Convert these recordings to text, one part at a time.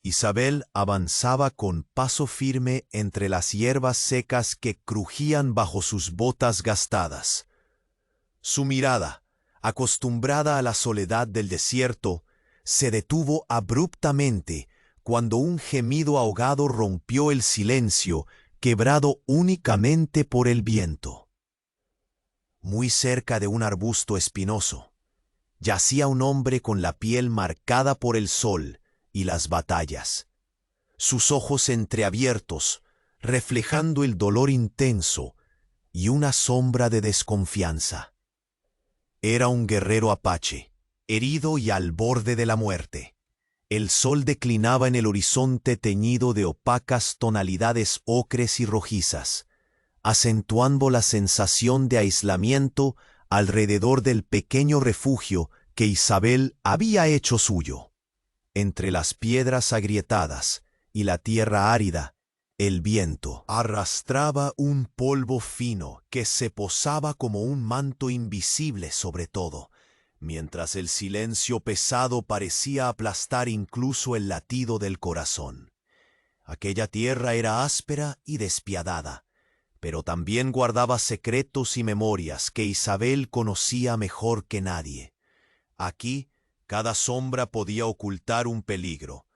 Isabel avanzaba con paso firme entre las hierbas secas que crujían bajo sus botas gastadas. Su mirada, acostumbrada a la soledad del desierto, se detuvo abruptamente cuando un gemido ahogado rompió el silencio, quebrado únicamente por el viento. Muy cerca de un arbusto espinoso, yacía un hombre con la piel marcada por el sol y las batallas, sus ojos entreabiertos, reflejando el dolor intenso y una sombra de desconfianza. Era un guerrero apache, herido y al borde de la muerte. El sol declinaba en el horizonte teñido de opacas tonalidades ocres y rojizas, acentuando la sensación de aislamiento alrededor del pequeño refugio que Isabel había hecho suyo. Entre las piedras agrietadas y la tierra árida, el viento arrastraba un polvo fino que se posaba como un manto invisible sobre todo, mientras el silencio pesado parecía aplastar incluso el latido del corazón. Aquella tierra era áspera y despiadada, pero también guardaba secretos y memorias que Isabel conocía mejor que nadie. Aquí, cada sombra podía ocultar un peligro,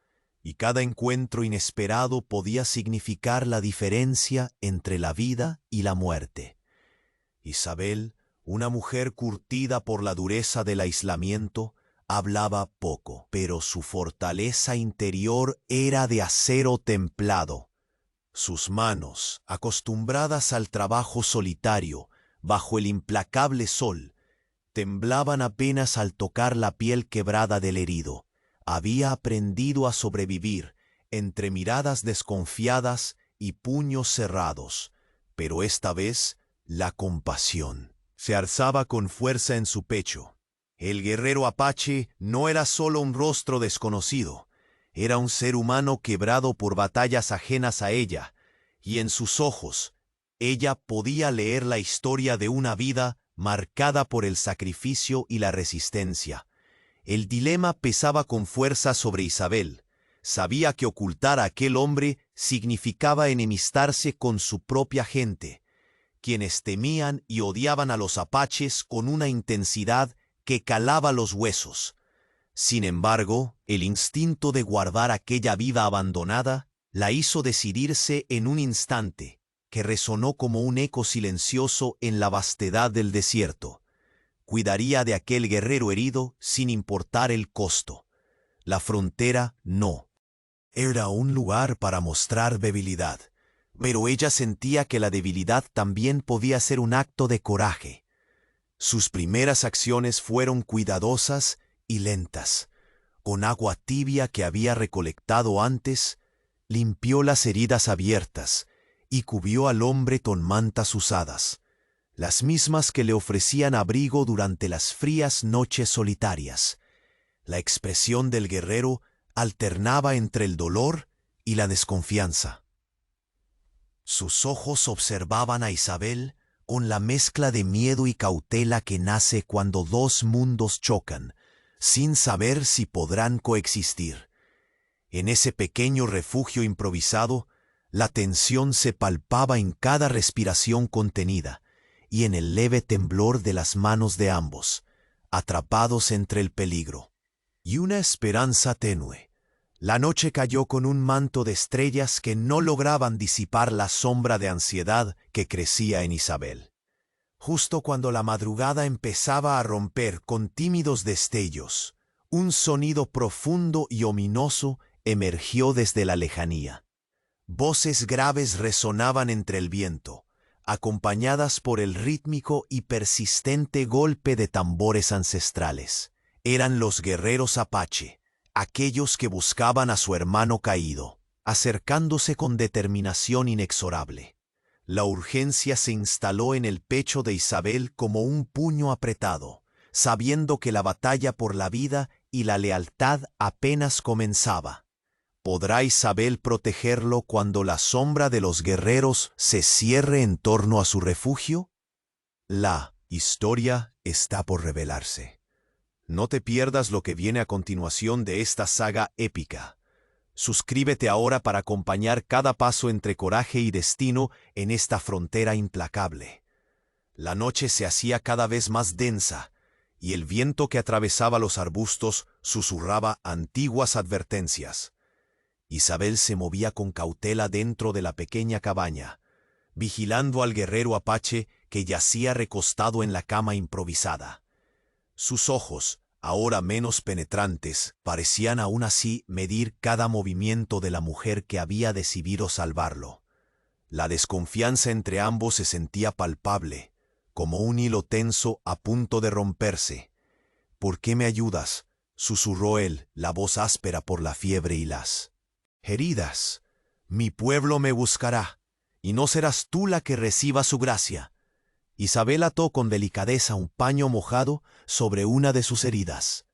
y cada encuentro inesperado podía significar la diferencia entre la vida y la muerte. Isabel, una mujer curtida por la dureza del aislamiento, hablaba poco, pero su fortaleza interior era de acero templado. Sus manos, acostumbradas al trabajo solitario, bajo el implacable sol, temblaban apenas al tocar la piel quebrada del herido. Había aprendido a sobrevivir entre miradas desconfiadas y puños cerrados, pero esta vez la compasión se alzaba con fuerza en su pecho. El guerrero apache no era solo un rostro desconocido, era un ser humano quebrado por batallas ajenas a ella, y en sus ojos ella podía leer la historia de una vida marcada por el sacrificio y la resistencia. El dilema pesaba con fuerza sobre Isabel. Sabía que ocultar a aquel hombre significaba enemistarse con su propia gente, quienes temían y odiaban a los apaches con una intensidad que calaba los huesos. Sin embargo, el instinto de guardar aquella vida abandonada la hizo decidirse en un instante, que resonó como un eco silencioso en la vastedad del desierto. Cuidaría de aquel guerrero herido sin importar el costo. La frontera no. Era un lugar para mostrar debilidad, pero ella sentía que la debilidad también podía ser un acto de coraje. Sus primeras acciones fueron cuidadosas y lentas. Con agua tibia que había recolectado antes, limpió las heridas abiertas y cubrió al hombre con mantas usadas, las mismas que le ofrecían abrigo durante las frías noches solitarias. La expresión del guerrero alternaba entre el dolor y la desconfianza. Sus ojos observaban a Isabel con la mezcla de miedo y cautela que nace cuando dos mundos chocan, sin saber si podrán coexistir. En ese pequeño refugio improvisado, la tensión se palpaba en cada respiración contenida y en el leve temblor de las manos de ambos, atrapados entre el peligro y una esperanza tenue. La noche cayó con un manto de estrellas que no lograban disipar la sombra de ansiedad que crecía en Isabel. Justo cuando la madrugada empezaba a romper con tímidos destellos, un sonido profundo y ominoso emergió desde la lejanía. Voces graves resonaban entre el viento, acompañadas por el rítmico y persistente golpe de tambores ancestrales. Eran los guerreros apache, aquellos que buscaban a su hermano caído, acercándose con determinación inexorable. La urgencia se instaló en el pecho de Isabel como un puño apretado, sabiendo que la batalla por la vida y la lealtad apenas comenzaba. ¿Podrá Isabel protegerlo cuando la sombra de los guerreros se cierre en torno a su refugio? La historia está por revelarse. No te pierdas lo que viene a continuación de esta saga épica. Suscríbete ahora para acompañar cada paso entre coraje y destino en esta frontera implacable. La noche se hacía cada vez más densa, y el viento que atravesaba los arbustos susurraba antiguas advertencias. Isabel se movía con cautela dentro de la pequeña cabaña, vigilando al guerrero apache que yacía recostado en la cama improvisada. Sus ojos, ahora menos penetrantes, parecían aún así medir cada movimiento de la mujer que había decidido salvarlo. La desconfianza entre ambos se sentía palpable, como un hilo tenso a punto de romperse. «¿Por qué me ayudas?», susurró él, la voz áspera por la fiebre y las heridas. «Mi pueblo me buscará, y no serás tú la que reciba su gracia». Isabel ató con delicadeza un paño mojado sobre una de sus heridas,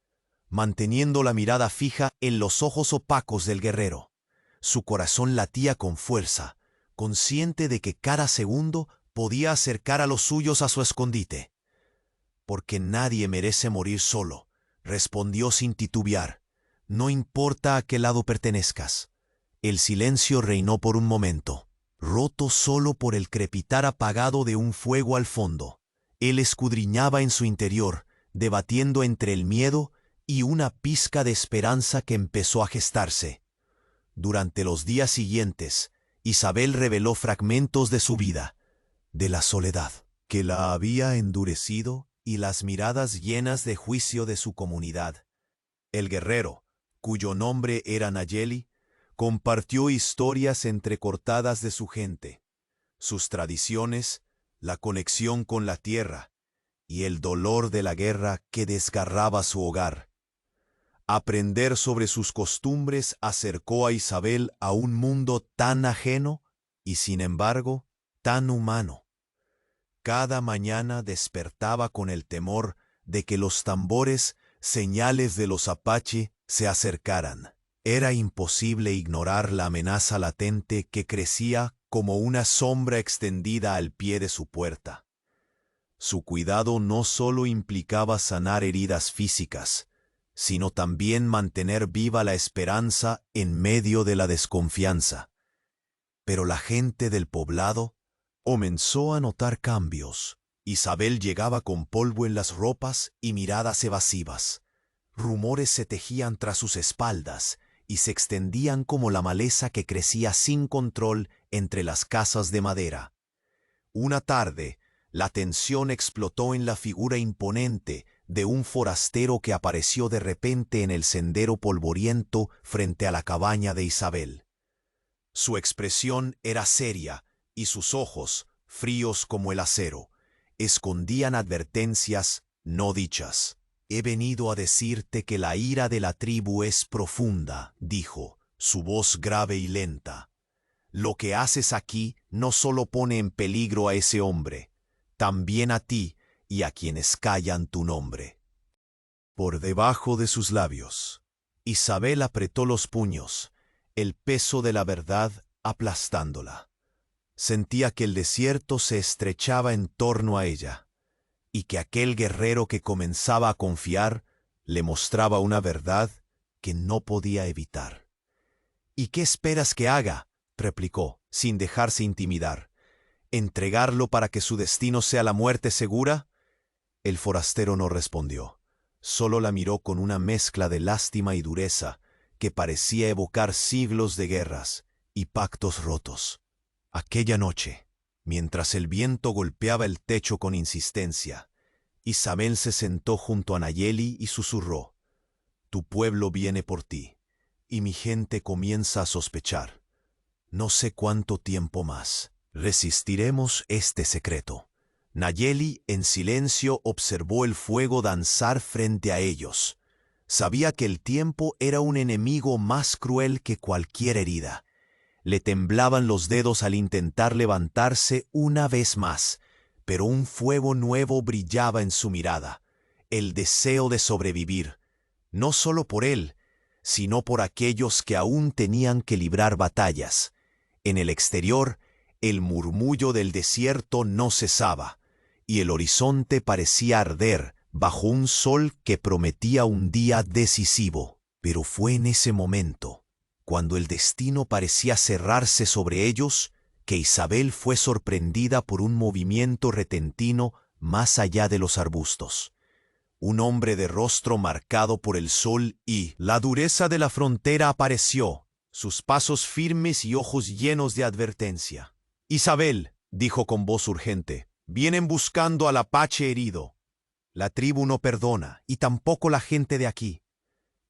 manteniendo la mirada fija en los ojos opacos del guerrero. Su corazón latía con fuerza, consciente de que cada segundo podía acercar a los suyos a su escondite. «Porque nadie merece morir solo», respondió sin titubear. «No importa a qué lado pertenezcas». El silencio reinó por un momento, roto solo por el crepitar apagado de un fuego al fondo. Él escudriñaba en su interior, debatiendo entre el miedo y una pizca de esperanza que empezó a gestarse. Durante los días siguientes, Isabel reveló fragmentos de su vida, de la soledad que la había endurecido y las miradas llenas de juicio de su comunidad. El guerrero, cuyo nombre era Nayeli, compartió historias entrecortadas de su gente, sus tradiciones, la conexión con la tierra y el dolor de la guerra que desgarraba su hogar. Aprender sobre sus costumbres acercó a Isabel a un mundo tan ajeno y, sin embargo, tan humano. Cada mañana despertaba con el temor de que los tambores, señales de los apache, se acercaran. Era imposible ignorar la amenaza latente que crecía como una sombra extendida al pie de su puerta. Su cuidado no solo implicaba sanar heridas físicas, sino también mantener viva la esperanza en medio de la desconfianza. Pero la gente del poblado comenzó a notar cambios. Isabel llegaba con polvo en las ropas y miradas evasivas. Rumores se tejían tras sus espaldas y se extendían como la maleza que crecía sin control entre las casas de madera. Una tarde, la tensión explotó en la figura imponente de un forastero que apareció de repente en el sendero polvoriento frente a la cabaña de Isabel. Su expresión era seria y sus ojos, fríos como el acero, escondían advertencias no dichas. «He venido a decirte que la ira de la tribu es profunda», dijo, su voz grave y lenta. «Lo que haces aquí no solo pone en peligro a ese hombre, también a ti y a quienes callan tu nombre». Por debajo de sus labios, Isabel apretó los puños, el peso de la verdad aplastándola. Sentía que el desierto se estrechaba en torno a ella, y que aquel guerrero que comenzaba a confiar le mostraba una verdad que no podía evitar. «¿Y qué esperas que haga?», replicó, sin dejarse intimidar. «¿Entregarlo para que su destino sea la muerte segura?». El forastero no respondió, solo la miró con una mezcla de lástima y dureza que parecía evocar siglos de guerras y pactos rotos. Aquella noche, mientras el viento golpeaba el techo con insistencia, Isabel se sentó junto a Nayeli y susurró: «Tu pueblo viene por ti, y mi gente comienza a sospechar. No sé cuánto tiempo más resistiremos este secreto». Nayeli, en silencio, observó el fuego danzar frente a ellos. Sabía que el tiempo era un enemigo más cruel que cualquier herida. Le temblaban los dedos al intentar levantarse una vez más, pero un fuego nuevo brillaba en su mirada, el deseo de sobrevivir, no solo por él, sino por aquellos que aún tenían que librar batallas. En el exterior, el murmullo del desierto no cesaba, y el horizonte parecía arder bajo un sol que prometía un día decisivo. Pero fue en ese momento, cuando el destino parecía cerrarse sobre ellos, que Isabel fue sorprendida por un movimiento repentino más allá de los arbustos. Un hombre de rostro marcado por el sol y la dureza de la frontera apareció, sus pasos firmes y ojos llenos de advertencia. «Isabel», dijo con voz urgente, «vienen buscando al apache herido. La tribu no perdona, y tampoco la gente de aquí.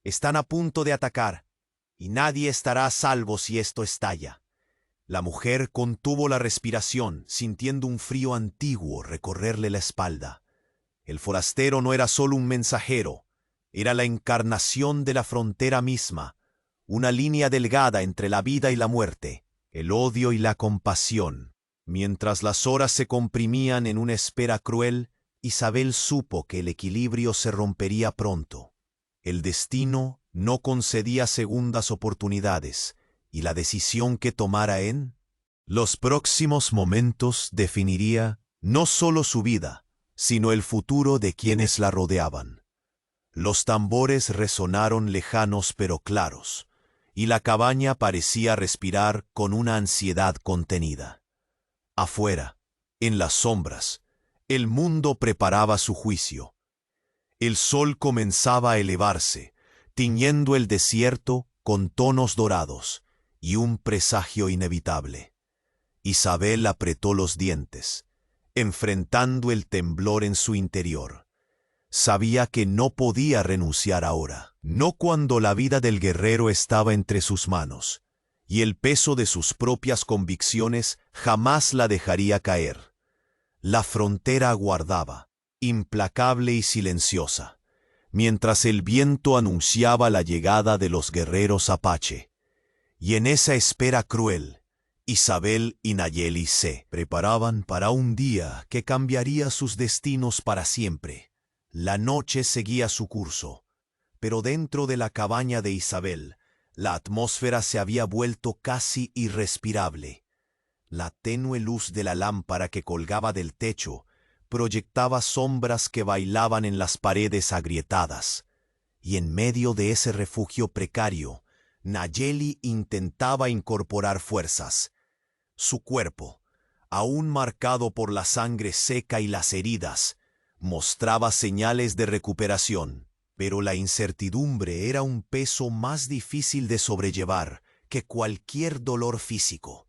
Están a punto de atacar, y nadie estará a salvo si esto estalla». La mujer contuvo la respiración, sintiendo un frío antiguo recorrerle la espalda. El forastero no era solo un mensajero, era la encarnación de la frontera misma, una línea delgada entre la vida y la muerte, el odio y la compasión. Mientras las horas se comprimían en una espera cruel, Isabel supo que el equilibrio se rompería pronto. El destino no concedía segundas oportunidades, y la decisión que tomara en los próximos momentos definiría no solo su vida, sino el futuro de quienes la rodeaban. Los tambores resonaron lejanos pero claros, y la cabaña parecía respirar con una ansiedad contenida. Afuera, en las sombras, el mundo preparaba su juicio. El sol comenzaba a elevarse, tiñendo el desierto con tonos dorados, y un presagio inevitable. Isabel apretó los dientes, enfrentando el temblor en su interior. Sabía que no podía renunciar ahora, no cuando la vida del guerrero estaba entre sus manos, y el peso de sus propias convicciones jamás la dejaría caer. La frontera aguardaba, implacable y silenciosa, mientras el viento anunciaba la llegada de los guerreros apache. Y en esa espera cruel, Isabel y Nayeli se preparaban para un día que cambiaría sus destinos para siempre. La noche seguía su curso, pero dentro de la cabaña de Isabel, la atmósfera se había vuelto casi irrespirable. La tenue luz de la lámpara que colgaba del techo proyectaba sombras que bailaban en las paredes agrietadas, y en medio de ese refugio precario, Nayeli intentaba incorporar fuerzas. Su cuerpo, aún marcado por la sangre seca y las heridas, mostraba señales de recuperación, pero la incertidumbre era un peso más difícil de sobrellevar que cualquier dolor físico.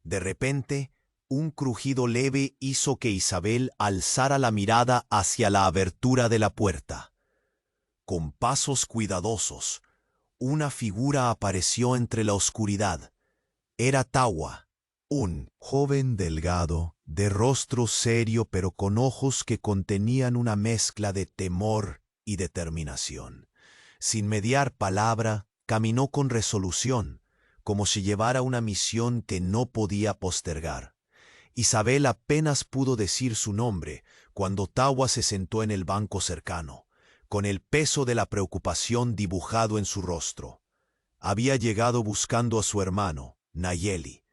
De repente, un crujido leve hizo que Isabel alzara la mirada hacia la abertura de la puerta. Con pasos cuidadosos, una figura apareció entre la oscuridad. Era Tawa, un joven delgado, de rostro serio pero con ojos que contenían una mezcla de temor y determinación. Sin mediar palabra, caminó con resolución, como si llevara una misión que no podía postergar. Isabel apenas pudo decir su nombre cuando Tawa se sentó en el banco cercano, con el peso de la preocupación dibujado en su rostro. Había llegado buscando a su hermano, Nayeli,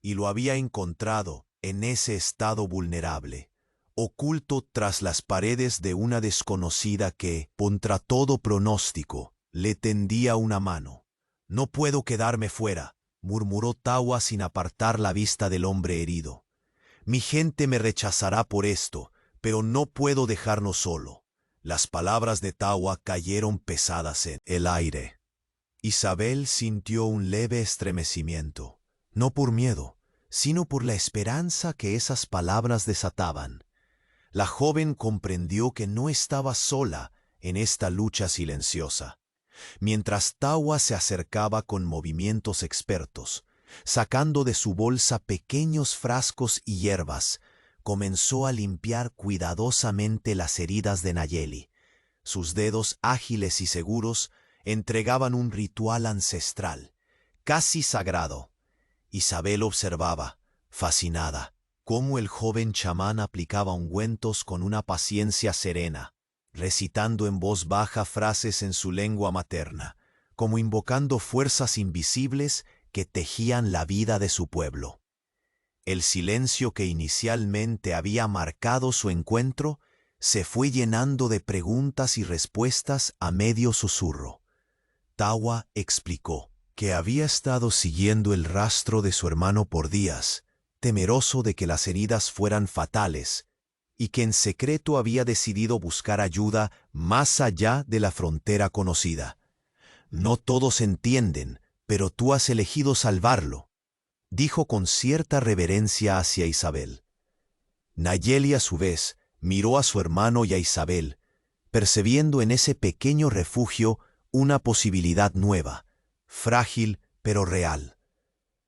y lo había encontrado en ese estado vulnerable, oculto tras las paredes de una desconocida que, contra todo pronóstico, le tendía una mano. «No puedo quedarme fuera», murmuró Tawa sin apartar la vista del hombre herido. «Mi gente me rechazará por esto, pero no puedo dejarnos solo». Las palabras de Tawa cayeron pesadas en el aire. Isabel sintió un leve estremecimiento, no por miedo, sino por la esperanza que esas palabras desataban. La joven comprendió que no estaba sola en esta lucha silenciosa. Mientras Tawa se acercaba con movimientos expertos, sacando de su bolsa pequeños frascos y hierbas, comenzó a limpiar cuidadosamente las heridas de Nayeli. Sus dedos ágiles y seguros entregaban un ritual ancestral, casi sagrado. Isabel observaba, fascinada, cómo el joven chamán aplicaba ungüentos con una paciencia serena, recitando en voz baja frases en su lengua materna, como invocando fuerzas invisibles que tejían la vida de su pueblo. El silencio que inicialmente había marcado su encuentro se fue llenando de preguntas y respuestas a medio susurro. Tawa explicó que había estado siguiendo el rastro de su hermano por días, temeroso de que las heridas fueran fatales, y que en secreto había decidido buscar ayuda más allá de la frontera conocida. «No todos entienden, pero tú has elegido salvarlo», dijo con cierta reverencia hacia Isabel. Nayeli, a su vez, miró a su hermano y a Isabel, percibiendo en ese pequeño refugio una posibilidad nueva, frágil pero real.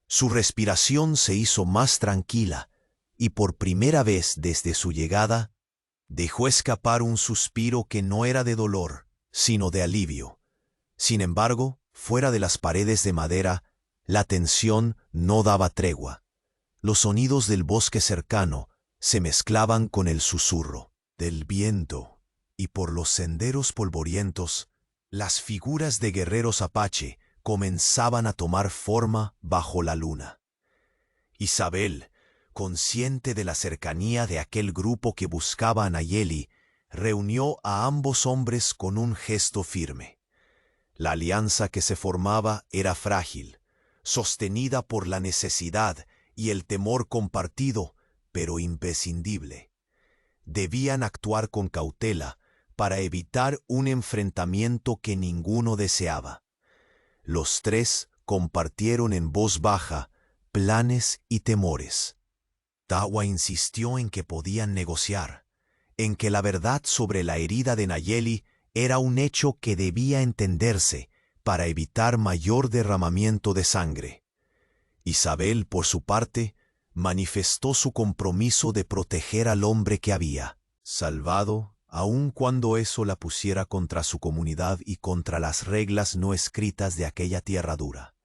Su respiración se hizo más tranquila, y por primera vez desde su llegada, dejó escapar un suspiro que no era de dolor, sino de alivio. Sin embargo, fuera de las paredes de madera, la tensión no daba tregua. Los sonidos del bosque cercano se mezclaban con el susurro del viento, y por los senderos polvorientos, las figuras de guerreros apache comenzaban a tomar forma bajo la luna. Isabel, consciente de la cercanía de aquel grupo que buscaba a Nayeli, reunió a ambos hombres con un gesto firme. La alianza que se formaba era frágil, sostenida por la necesidad y el temor compartido, pero imprescindible. Debían actuar con cautela para evitar un enfrentamiento que ninguno deseaba. Los tres compartieron en voz baja planes y temores. Tawa insistió en que podían negociar, en que la verdad sobre la herida de Nayeli era un hecho que debía entenderse para evitar mayor derramamiento de sangre. Isabel, por su parte, manifestó su compromiso de proteger al hombre que había salvado, aun cuando eso la pusiera contra su comunidad y contra las reglas no escritas de aquella tierra dura.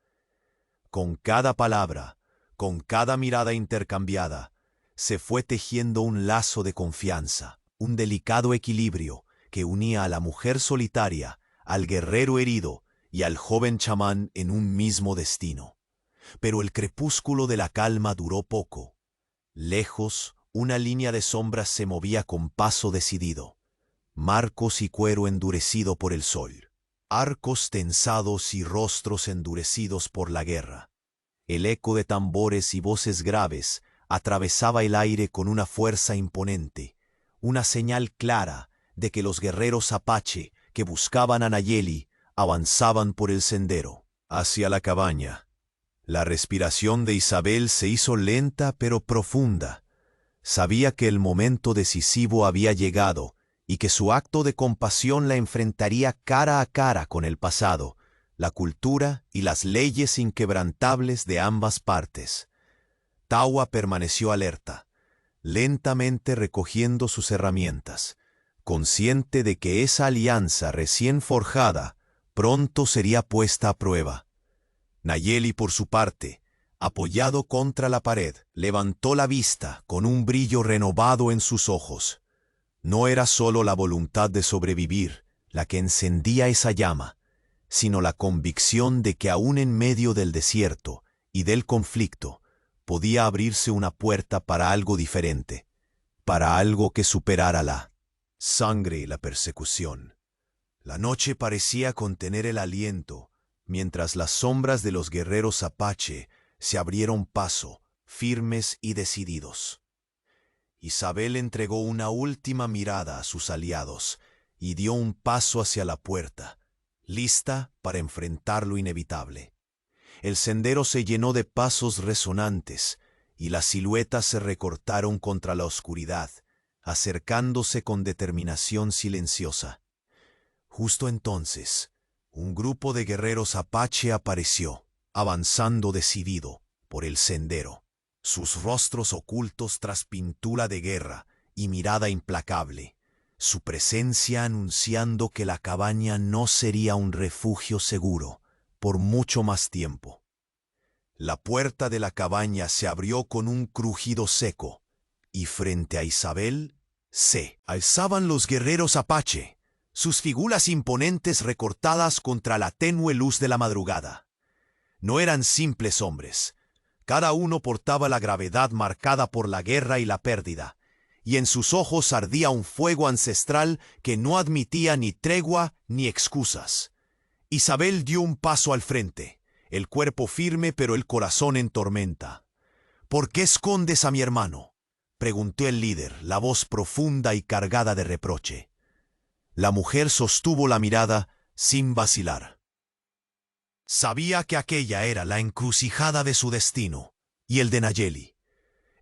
Con cada palabra, con cada mirada intercambiada, se fue tejiendo un lazo de confianza, un delicado equilibrio que unía a la mujer solitaria, al guerrero herido y al joven chamán en un mismo destino. Pero el crepúsculo de la calma duró poco. Lejos, una línea de sombras se movía con paso decidido, marcos y cuero endurecido por el sol, arcos tensados y rostros endurecidos por la guerra. El eco de tambores y voces graves atravesaba el aire con una fuerza imponente, una señal clara de que los guerreros apache que buscaban a Nayeli avanzaban por el sendero, hacia la cabaña. La respiración de Isabel se hizo lenta pero profunda. Sabía que el momento decisivo había llegado y que su acto de compasión la enfrentaría cara a cara con el pasado, la cultura y las leyes inquebrantables de ambas partes. Tawa permaneció alerta, lentamente recogiendo sus herramientas, consciente de que esa alianza recién forjada pronto sería puesta a prueba. Nayeli, por su parte, apoyado contra la pared, levantó la vista con un brillo renovado en sus ojos. No era solo la voluntad de sobrevivir la que encendía esa llama, sino la convicción de que aún en medio del desierto y del conflicto podía abrirse una puerta para algo diferente, para algo que superara la sangre y la persecución. La noche parecía contener el aliento, mientras las sombras de los guerreros apache se abrieron paso, firmes y decididos. Isabel entregó una última mirada a sus aliados y dio un paso hacia la puerta, lista para enfrentar lo inevitable. El sendero se llenó de pasos resonantes y las siluetas se recortaron contra la oscuridad, acercándose con determinación silenciosa. Justo entonces, un grupo de guerreros apache apareció, avanzando decidido por el sendero, sus rostros ocultos tras pintura de guerra y mirada implacable, su presencia anunciando que la cabaña no sería un refugio seguro por mucho más tiempo. La puerta de la cabaña se abrió con un crujido seco, y frente a Isabel se alzaban los guerreros apache, sus figuras imponentes recortadas contra la tenue luz de la madrugada. No eran simples hombres. Cada uno portaba la gravedad marcada por la guerra y la pérdida, y en sus ojos ardía un fuego ancestral que no admitía ni tregua ni excusas. Isabel dio un paso al frente, el cuerpo firme pero el corazón en tormenta. ¿Por qué escondes a mi hermano?, preguntó el líder, la voz profunda y cargada de reproche. La mujer sostuvo la mirada sin vacilar. Sabía que aquella era la encrucijada de su destino y el de Nayeli.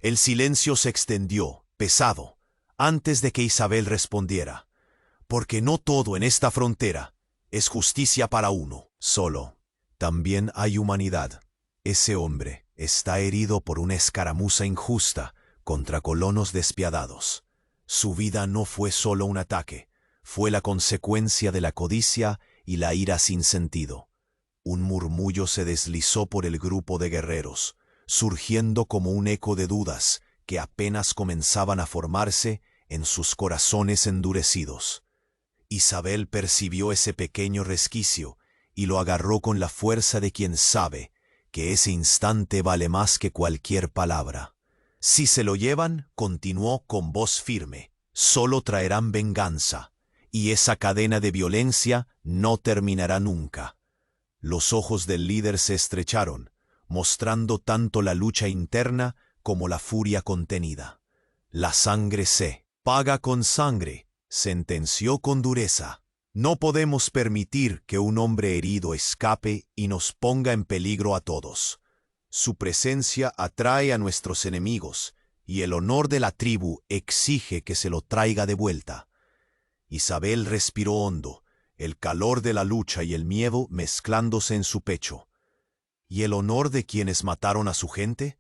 El silencio se extendió, pesado, antes de que Isabel respondiera, porque no todo en esta frontera es justicia para uno solo. También hay humanidad. Ese hombre está herido por una escaramuza injusta contra colonos despiadados. Su vida no fue solo un ataque, fue la consecuencia de la codicia y la ira sin sentido. Un murmullo se deslizó por el grupo de guerreros, surgiendo como un eco de dudas que apenas comenzaban a formarse en sus corazones endurecidos. Isabel percibió ese pequeño resquicio y lo agarró con la fuerza de quien sabe que ese instante vale más que cualquier palabra. Si se lo llevan, continuó con voz firme, solo traerán venganza, y esa cadena de violencia no terminará nunca. Los ojos del líder se estrecharon, mostrando tanto la lucha interna como la furia contenida. La sangre se paga con sangre, sentenció con dureza. No podemos permitir que un hombre herido escape y nos ponga en peligro a todos. Su presencia atrae a nuestros enemigos, y el honor de la tribu exige que se lo traiga de vuelta. Isabel respiró hondo, el calor de la lucha y el miedo mezclándose en su pecho. ¿Y el honor de quienes mataron a su gente?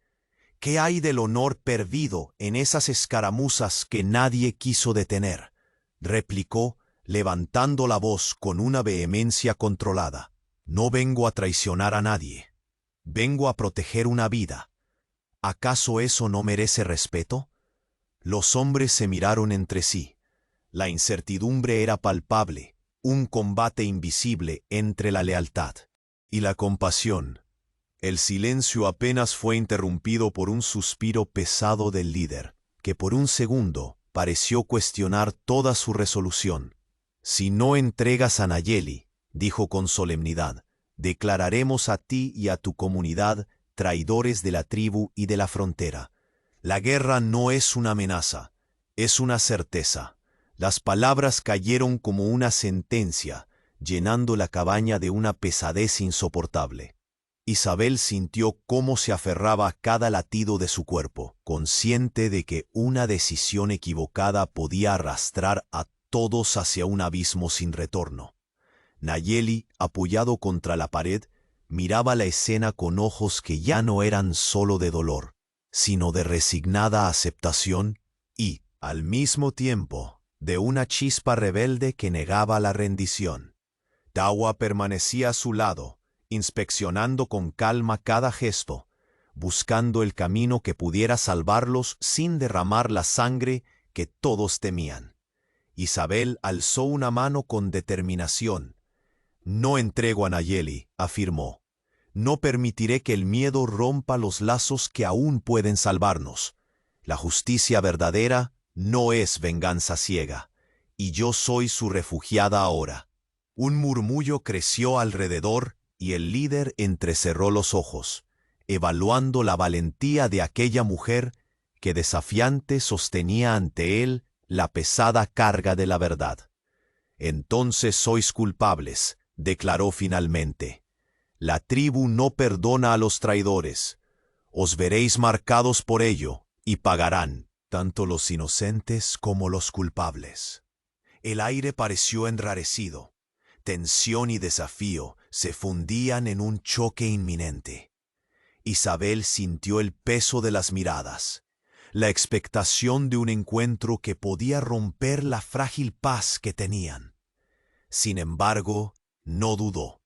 ¿Qué hay del honor perdido en esas escaramuzas que nadie quiso detener?, replicó, levantando la voz con una vehemencia controlada. No vengo a traicionar a nadie. Vengo a proteger una vida. ¿Acaso eso no merece respeto? Los hombres se miraron entre sí. La incertidumbre era palpable, un combate invisible entre la lealtad y la compasión. El silencio apenas fue interrumpido por un suspiro pesado del líder, que por un segundo pareció cuestionar toda su resolución. Si no entregas a Nayeli, dijo con solemnidad, declararemos a ti y a tu comunidad traidores de la tribu y de la frontera. La guerra no es una amenaza, es una certeza. Las palabras cayeron como una sentencia, llenando la cabaña de una pesadez insoportable. Isabel sintió cómo se aferraba a cada latido de su cuerpo, consciente de que una decisión equivocada podía arrastrar a todos hacia un abismo sin retorno. Nayeli, apoyado contra la pared, miraba la escena con ojos que ya no eran solo de dolor, sino de resignada aceptación y, al mismo tiempo, de una chispa rebelde que negaba la rendición. Tawa permanecía a su lado, inspeccionando con calma cada gesto, buscando el camino que pudiera salvarlos sin derramar la sangre que todos temían. Isabel alzó una mano con determinación. No entrego a Nayeli, afirmó. No permitiré que el miedo rompa los lazos que aún pueden salvarnos. La justicia verdadera no es venganza ciega, y yo soy su refugiada ahora. Un murmullo creció alrededor y el líder entrecerró los ojos, evaluando la valentía de aquella mujer que desafiante sostenía ante él la pesada carga de la verdad. Entonces sois culpables, declaró finalmente. La tribu no perdona a los traidores. Os veréis marcados por ello, y pagarán, tanto los inocentes como los culpables. El aire pareció enrarecido. Tensión y desafío se fundían en un choque inminente. Isabel sintió el peso de las miradas, la expectación de un encuentro que podía romper la frágil paz que tenían. Sin embargo, no dudó.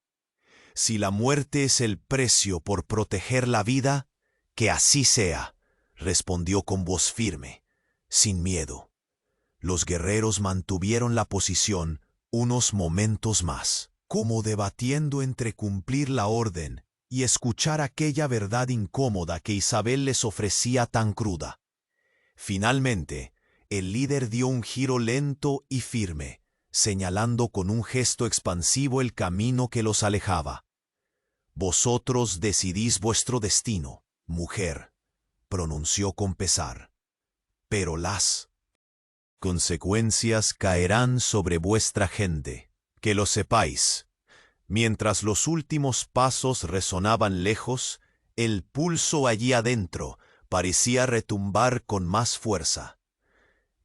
Si la muerte es el precio por proteger la vida, que así sea, respondió con voz firme, sin miedo. Los guerreros mantuvieron la posición unos momentos más, como debatiendo entre cumplir la orden y escuchar aquella verdad incómoda que Isabel les ofrecía tan cruda. Finalmente, el líder dio un giro lento y firme, señalando con un gesto expansivo el camino que los alejaba. Vosotros decidís vuestro destino, mujer, pronunció con pesar. Pero las consecuencias caerán sobre vuestra gente. Que lo sepáis. Mientras los últimos pasos resonaban lejos, el pulso allí adentro parecía retumbar con más fuerza.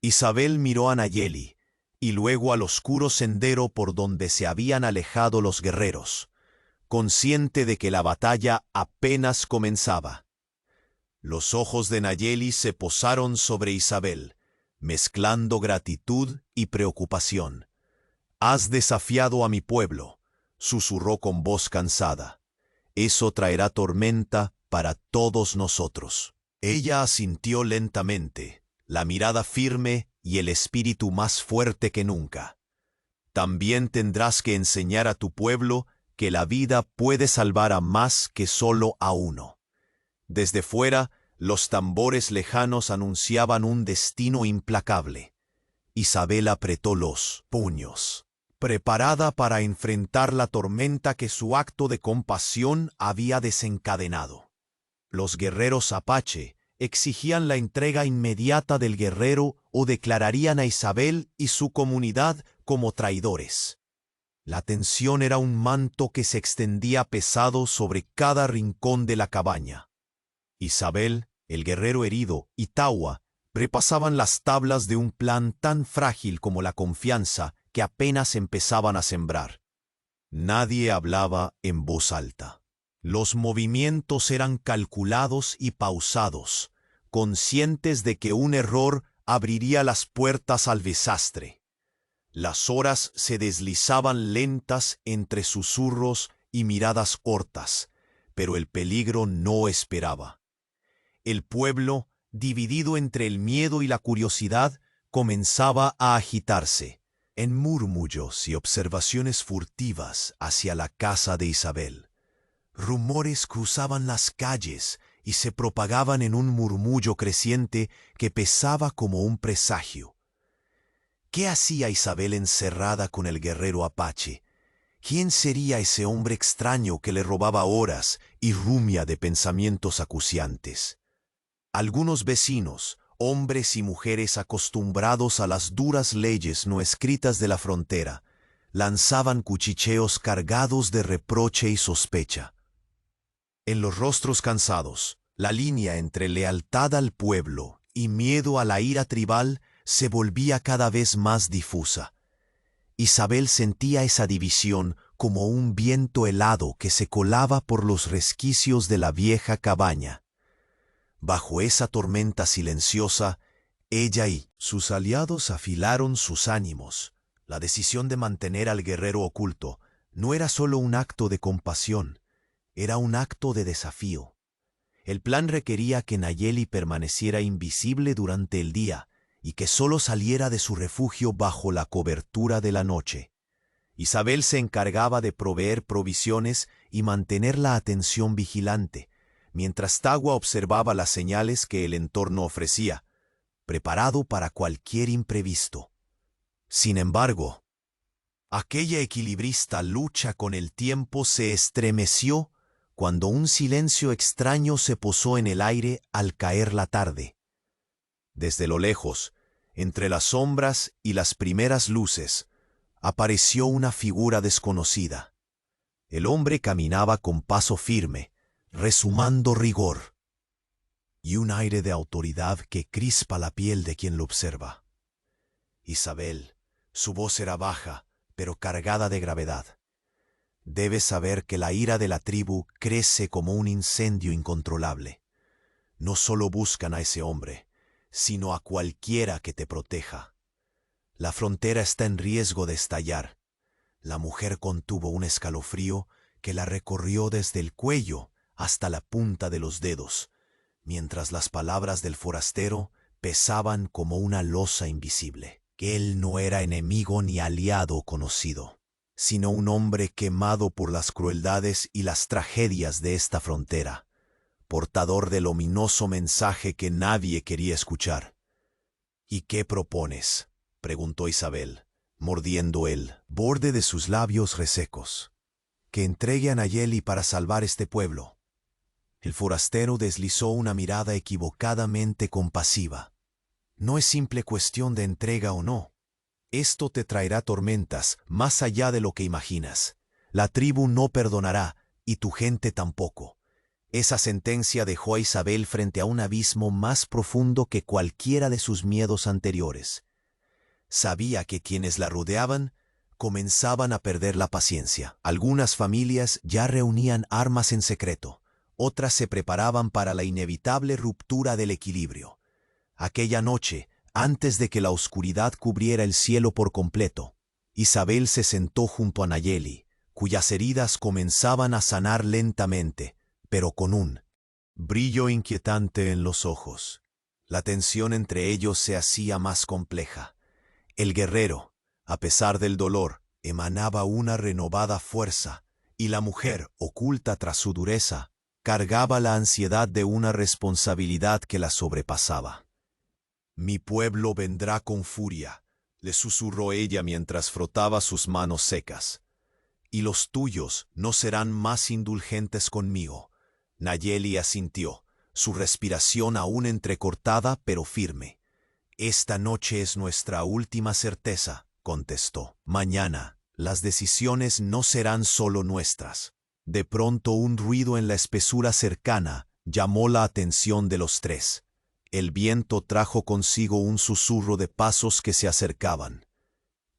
Isabel miró a Nayeli, y luego al oscuro sendero por donde se habían alejado los guerreros, consciente de que la batalla apenas comenzaba. Los ojos de Nayeli se posaron sobre Isabel, mezclando gratitud y preocupación. «Has desafiado a mi pueblo», susurró con voz cansada. «Eso traerá tormenta para todos nosotros». Ella asintió lentamente, la mirada firme y el espíritu más fuerte que nunca. «También tendrás que enseñar a tu pueblo que la vida puede salvar a más que solo a uno». Desde fuera, los tambores lejanos anunciaban un destino implacable. Isabel apretó los puños, preparada para enfrentar la tormenta que su acto de compasión había desencadenado. Los guerreros apache exigían la entrega inmediata del guerrero o declararían a Isabel y su comunidad como traidores. La tensión era un manto que se extendía pesado sobre cada rincón de la cabaña. Isabel, el guerrero herido, y Tawa repasaban las tablas de un plan tan frágil como la confianza que apenas empezaban a sembrar. Nadie hablaba en voz alta. Los movimientos eran calculados y pausados, conscientes de que un error abriría las puertas al desastre. Las horas se deslizaban lentas entre susurros y miradas cortas, pero el peligro no esperaba. El pueblo, dividido entre el miedo y la curiosidad, comenzaba a agitarse, en murmullos y observaciones furtivas hacia la casa de Isabel. Rumores cruzaban las calles y se propagaban en un murmullo creciente que pesaba como un presagio. ¿Qué hacía Isabel encerrada con el guerrero apache? ¿Quién sería ese hombre extraño que le robaba horas y rumia de pensamientos acuciantes? Algunos vecinos, hombres y mujeres acostumbrados a las duras leyes no escritas de la frontera, lanzaban cuchicheos cargados de reproche y sospecha. En los rostros cansados, la línea entre lealtad al pueblo y miedo a la ira tribal se volvía cada vez más difusa. Isabel sentía esa división como un viento helado que se colaba por los resquicios de la vieja cabaña. Bajo esa tormenta silenciosa, ella y sus aliados afilaron sus ánimos. La decisión de mantener al guerrero oculto no era solo un acto de compasión, era un acto de desafío. El plan requería que Nayeli permaneciera invisible durante el día y que solo saliera de su refugio bajo la cobertura de la noche. Isabel se encargaba de proveer provisiones y mantener la atención vigilante, mientras Tawa observaba las señales que el entorno ofrecía, preparado para cualquier imprevisto. Sin embargo, aquella equilibrista lucha con el tiempo se estremeció cuando un silencio extraño se posó en el aire al caer la tarde. Desde lo lejos, entre las sombras y las primeras luces, apareció una figura desconocida. El hombre caminaba con paso firme, rezumando rigor, y un aire de autoridad que crispa la piel de quien lo observa. Isabel, su voz era baja, pero cargada de gravedad. Debes saber que la ira de la tribu crece como un incendio incontrolable. No solo buscan a ese hombre, sino a cualquiera que te proteja. La frontera está en riesgo de estallar. La mujer contuvo un escalofrío que la recorrió desde el cuello hasta la punta de los dedos, mientras las palabras del forastero pesaban como una losa invisible. Que él no era enemigo ni aliado conocido, sino un hombre quemado por las crueldades y las tragedias de esta frontera, portador del ominoso mensaje que nadie quería escuchar. «¿Y qué propones?», preguntó Isabel, mordiendo el borde de sus labios resecos. que entregue a Nayeli para salvar este pueblo. El forastero deslizó una mirada equivocadamente compasiva. No es simple cuestión de entrega o no. Esto te traerá tormentas más allá de lo que imaginas. La tribu no perdonará, y tu gente tampoco. Esa sentencia dejó a Isabel frente a un abismo más profundo que cualquiera de sus miedos anteriores. Sabía que quienes la rodeaban comenzaban a perder la paciencia. Algunas familias ya reunían armas en secreto, otras se preparaban para la inevitable ruptura del equilibrio. Aquella noche, antes de que la oscuridad cubriera el cielo por completo, Isabel se sentó junto a Nayeli, cuyas heridas comenzaban a sanar lentamente, pero con un brillo inquietante en los ojos. La tensión entre ellos se hacía más compleja. El guerrero, a pesar del dolor, emanaba una renovada fuerza, y la mujer, oculta tras su dureza, cargaba la ansiedad de una responsabilidad que la sobrepasaba. «Mi pueblo vendrá con furia», le susurró ella mientras frotaba sus manos secas. «Y los tuyos no serán más indulgentes conmigo». Nayeli asintió, su respiración aún entrecortada pero firme. «Esta noche es nuestra última certeza», contestó. «Mañana, las decisiones no serán solo nuestras». De pronto un ruido en la espesura cercana llamó la atención de los tres. El viento trajo consigo un susurro de pasos que se acercaban.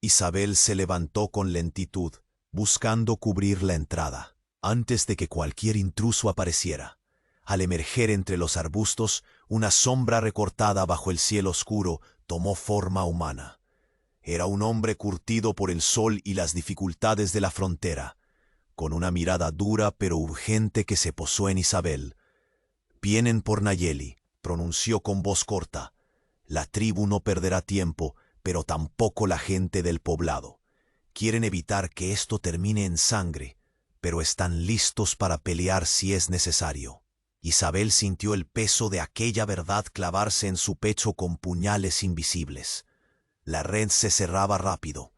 Isabel se levantó con lentitud, buscando cubrir la entrada, antes de que cualquier intruso apareciera. Al emerger entre los arbustos, una sombra recortada bajo el cielo oscuro tomó forma humana. Era un hombre curtido por el sol y las dificultades de la frontera, con una mirada dura pero urgente que se posó en Isabel. «Vienen por Nayeli», pronunció con voz corta. «La tribu no perderá tiempo, pero tampoco la gente del poblado. Quieren evitar que esto termine en sangre, pero están listos para pelear si es necesario». Isabel sintió el peso de aquella verdad clavarse en su pecho con puñales invisibles. La red se cerraba rápido.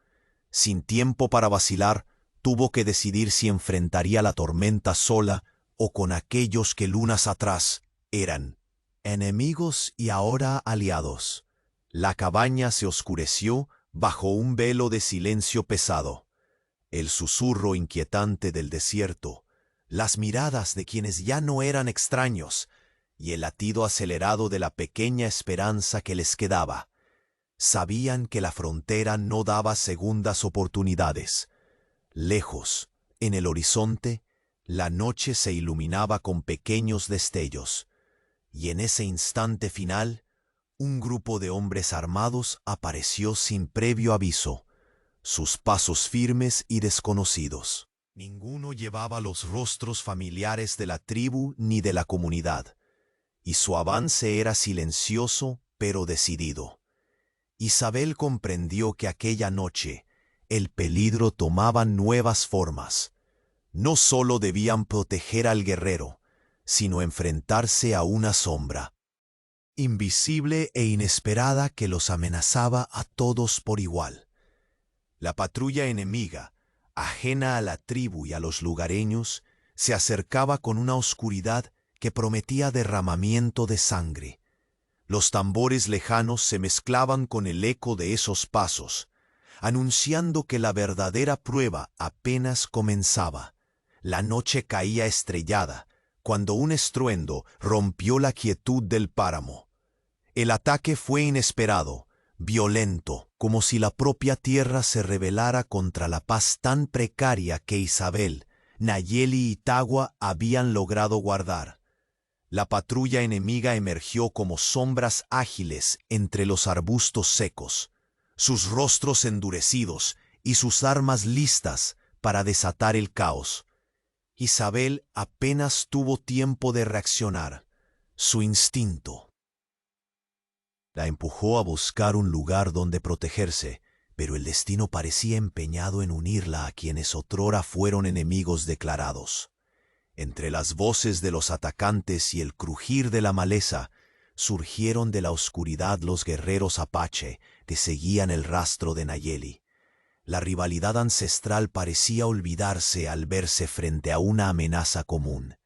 Sin tiempo para vacilar, tuvo que decidir si enfrentaría la tormenta sola o con aquellos que lunas atrás eran enemigos y ahora aliados. La cabaña se oscureció bajo un velo de silencio pesado. El susurro inquietante del desierto, las miradas de quienes ya no eran extraños y el latido acelerado de la pequeña esperanza que les quedaba. Sabían que la frontera no daba segundas oportunidades. Lejos, en el horizonte, la noche se iluminaba con pequeños destellos, y en ese instante final, un grupo de hombres armados apareció sin previo aviso, sus pasos firmes y desconocidos. Ninguno llevaba los rostros familiares de la tribu ni de la comunidad, y su avance era silencioso pero decidido. Isabel comprendió que aquella noche el peligro tomaba nuevas formas. No solo debían proteger al guerrero, sino enfrentarse a una sombra invisible e inesperada que los amenazaba a todos por igual. La patrulla enemiga, ajena a la tribu y a los lugareños, se acercaba con una oscuridad que prometía derramamiento de sangre. Los tambores lejanos se mezclaban con el eco de esos pasos, anunciando que la verdadera prueba apenas comenzaba. La noche caía estrellada, cuando un estruendo rompió la quietud del páramo. El ataque fue inesperado, violento, como si la propia tierra se rebelara contra la paz tan precaria que Isabel, Nayeli y Tagua habían logrado guardar. La patrulla enemiga emergió como sombras ágiles entre los arbustos secos, sus rostros endurecidos y sus armas listas para desatar el caos. Isabel apenas tuvo tiempo de reaccionar. Su instinto la empujó a buscar un lugar donde protegerse, pero el destino parecía empeñado en unirla a quienes otrora fueron enemigos declarados. Entre las voces de los atacantes y el crujir de la maleza, surgieron de la oscuridad los guerreros apache que seguían el rastro de Nayeli. La rivalidad ancestral parecía olvidarse al verse frente a una amenaza común.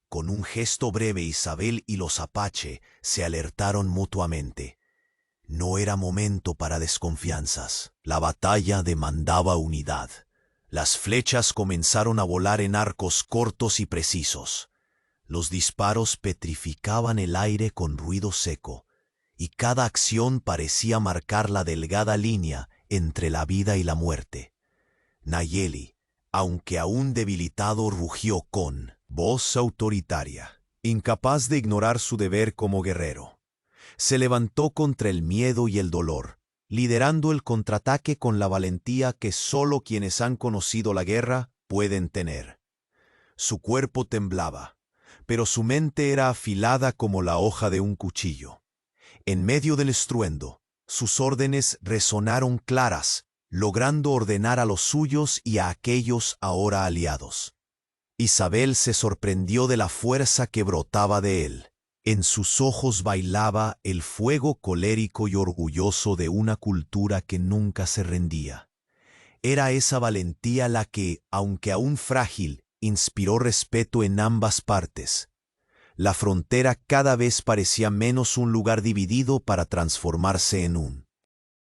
Con un gesto breve, Isabel y los Apache se alertaron mutuamente. No era momento para desconfianzas. La batalla demandaba unidad. Las flechas comenzaron a volar en arcos cortos y precisos. Los disparos petrificaban el aire con ruido seco, y cada acción parecía marcar la delgada línea entre la vida y la muerte. Nayeli, aunque aún debilitado, rugió con voz autoritaria, incapaz de ignorar su deber como guerrero. Se levantó contra el miedo y el dolor, liderando el contraataque con la valentía que solo quienes han conocido la guerra pueden tener. Su cuerpo temblaba, pero su mente era afilada como la hoja de un cuchillo. En medio del estruendo, sus órdenes resonaron claras, logrando ordenar a los suyos y a aquellos ahora aliados. Isabel se sorprendió de la fuerza que brotaba de él. En sus ojos bailaba el fuego colérico y orgulloso de una cultura que nunca se rendía. Era esa valentía la que, aunque aún frágil, inspiró respeto en ambas partes. La frontera cada vez parecía menos un lugar dividido para transformarse en un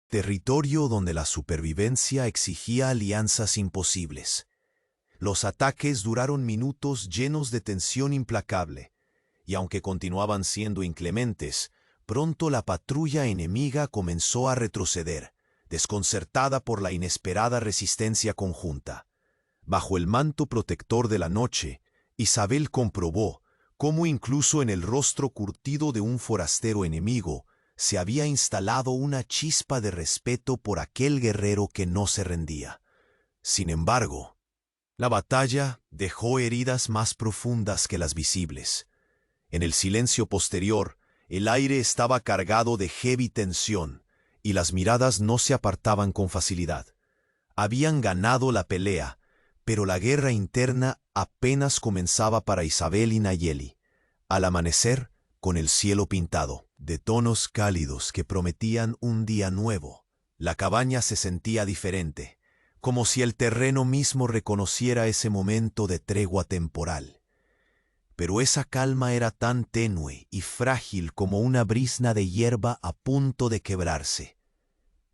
territorio donde la supervivencia exigía alianzas imposibles. Los ataques duraron minutos llenos de tensión implacable, y aunque continuaban siendo inclementes, pronto la patrulla enemiga comenzó a retroceder, desconcertada por la inesperada resistencia conjunta. Bajo el manto protector de la noche, Isabel comprobó cómo incluso en el rostro curtido de un forastero enemigo se había instalado una chispa de respeto por aquel guerrero que no se rendía. Sin embargo, la batalla dejó heridas más profundas que las visibles. En el silencio posterior, el aire estaba cargado de heavy tensión, y las miradas no se apartaban con facilidad. Habían ganado la pelea, pero la guerra interna apenas comenzaba para Isabel y Nayeli. Al amanecer, con el cielo pintado de tonos cálidos que prometían un día nuevo, la cabaña se sentía diferente, como si el terreno mismo reconociera ese momento de tregua temporal. Pero esa calma era tan tenue y frágil como una brizna de hierba a punto de quebrarse.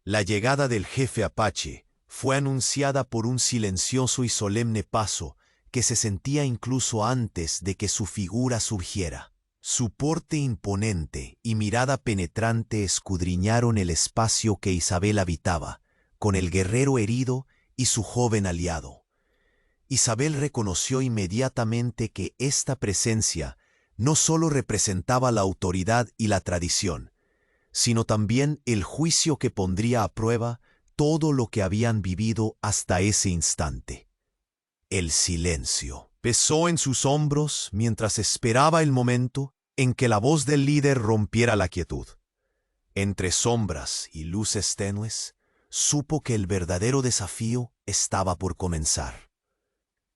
La llegada del jefe Apache fue anunciada por un silencioso y solemne paso que se sentía incluso antes de que su figura surgiera. Su porte imponente y mirada penetrante escudriñaron el espacio que Isabel habitaba, con el guerrero herido y su joven aliado. Isabel reconoció inmediatamente que esta presencia no solo representaba la autoridad y la tradición, sino también el juicio que pondría a prueba todo lo que habían vivido hasta ese instante. El silencio pesó en sus hombros mientras esperaba el momento en que la voz del líder rompiera la quietud. Entre sombras y luces tenues, supo que el verdadero desafío estaba por comenzar.